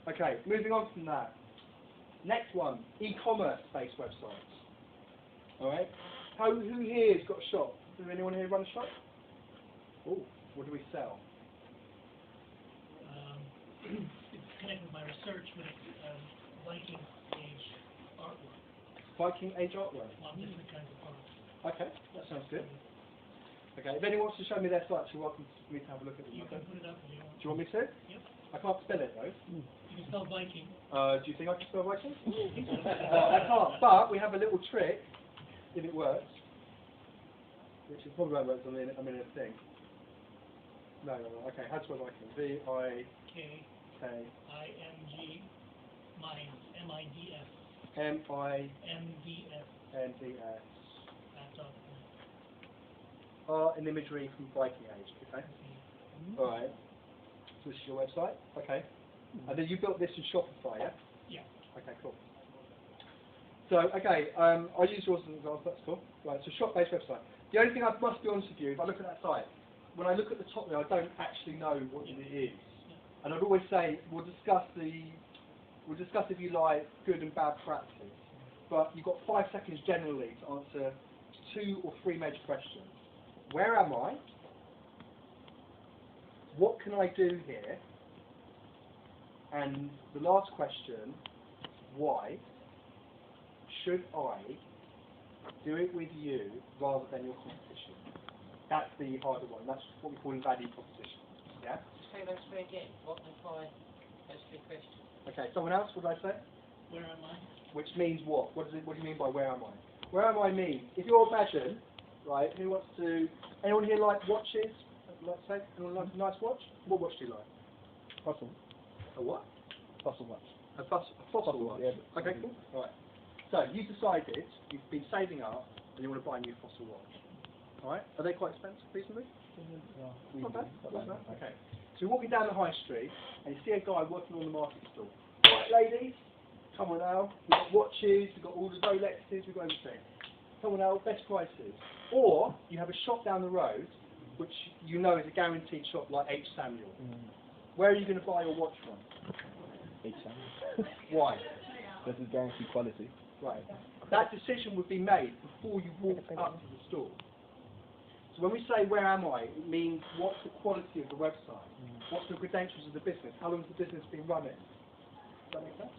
Okay, moving on from that. Next one, e-commerce based websites. Alright? Who here has got a shop? Does anyone here run a shop? Oh, what do we sell? It's connected with my research, but it's Viking Age artwork. Viking Age artwork? Lots of different kinds of products. Okay, that sounds good. Okay, if anyone wants to show me their sites, you're welcome for me to have a look at them. You Okay? can put it up if you want. Do you want me to? Yep. I can't spell it though. You can spell Viking. Do you think I can spell Viking? I can't, but we have a little trick, if it works, which is probably won't work, I'm in a thing. No, okay, how to spell Viking? V-I-K-I-N-G, Minds, M-I-D-S. M-I-N-D-S. M-D-S. Art and imagery from Viking Age, okay? Alright. So this is your website, okay. And then you built this in Shopify, yeah? Yeah. Okay, cool. So, okay, I'll use yours as an example, that's cool. Right, so shop-based website. The only thing I must be honest with you, if I look at that site, when I look at the top there, I don't actually know what it is. And I'd always say, we'll discuss if you like good and bad practice. But you've got 5 seconds generally to answer 2 or 3 major questions. Where am I? What can I do here? And the last question, why should I do it with you rather than your competition? That's the harder one. That's what we call a value proposition. Yeah? Say those 3 again. What apply those 3 questions? Okay, someone else, what did I say? Where am I? Which means what? What do you mean by where am I? Where am I means, if you're imagine, right, who wants to, anyone here like watches? Let's say, anyone like a nice watch? What watch do you like? Fossil. A what? Fossil watch. A fossil watch? Yeah. Okay, cool. Right. So, you decided, you've been saving up, and you want to buy a new fossil watch. Alright? Are they quite expensive, reasonably? Not bad. Not bad. Okay. So you're walking down the high street, and you see a guy working on the market stall. Right, ladies, come on now. We've got watches, we've got all the Rolexes, we've got everything. Come on now, best prices. Or, you have a shop down the road, which you know is a guaranteed shop like H. Samuel. Where are you going to buy your watch from? H. Samuel. Why? This is guaranteed quality. Right. That decision would be made before you walk up to the store. So when we say where am I, it means what's the quality of the website? What's the credentials of the business? How long has the business been running? Does that make sense?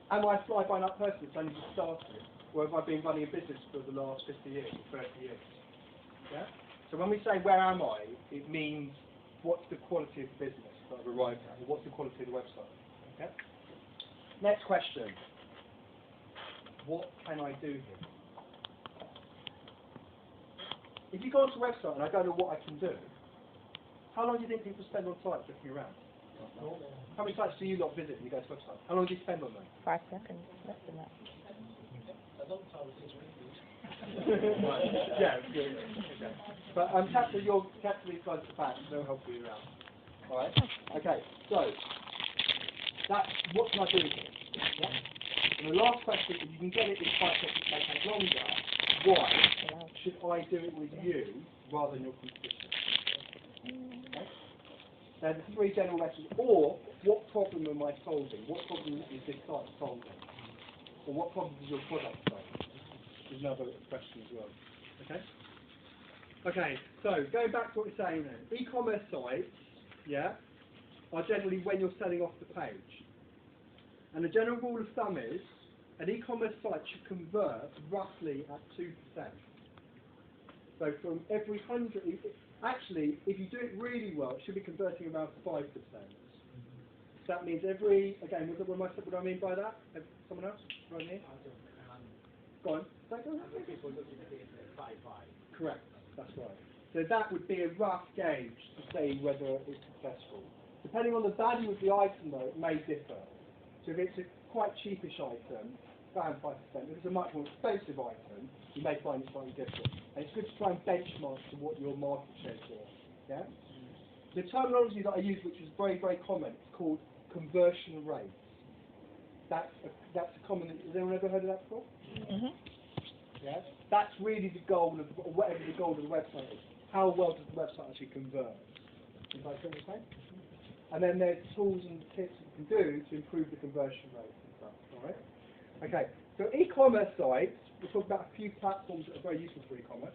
Am I a fly-by-night person that's only just started? Or have I been running a business for the last 50 years or 30 years? Yeah? So when we say where am I, it means what's the quality of the business that I've arrived at, or what's the quality of the website. Okay? Next question. What can I do here? If you go onto a website and I don't know what I can do, how long do you think people spend on sites looking around? How many sites do you lot visit when you go to a website? How long do you spend on them? 5 seconds, less than that. Right. Yeah, good. Okay. But capture these guys at the back, they'll help you around. Alright? Okay, so that's what can I do with it? Yeah? And the last question, if you can get it in 5 seconds, make it longer, why should I do it with you rather than your competition? Okay? Now the 3 general questions, or what problem am I solving? What problem is this site solving? Or what problem does your product solve? Is another question as well. Okay? Okay, so going back to what we're saying then. E-commerce sites, yeah, are generally when you're selling off the page. And the general rule of thumb is an e-commerce site should convert roughly at 2%. So from every 100, actually, if you do it really well, it should be converting around 5%. So that means every, again, what do I mean by that? Someone else? Right here? Go on. Correct, that's right. So that would be a rough gauge to say whether it's successful. Depending on the value of the item though, it may differ. So if it's a quite cheapish item, around 5%. If it's a much more expensive item, you may find it slightly different. And it's good to try and benchmark to what your market share is. Yeah? The terminology that I use, which is very, very common, it's called conversion rates. That's a common. Has anyone ever heard of that before? Mm-hmm. Yeah? That's really the goal of whatever the goal of the website is. How well does the website actually convert? Is that what you're saying? And then there's tools and tips that you can do to improve the conversion rate and stuff. All right. Okay. So e-commerce sites, we'll talk about a few platforms that are very useful for e-commerce.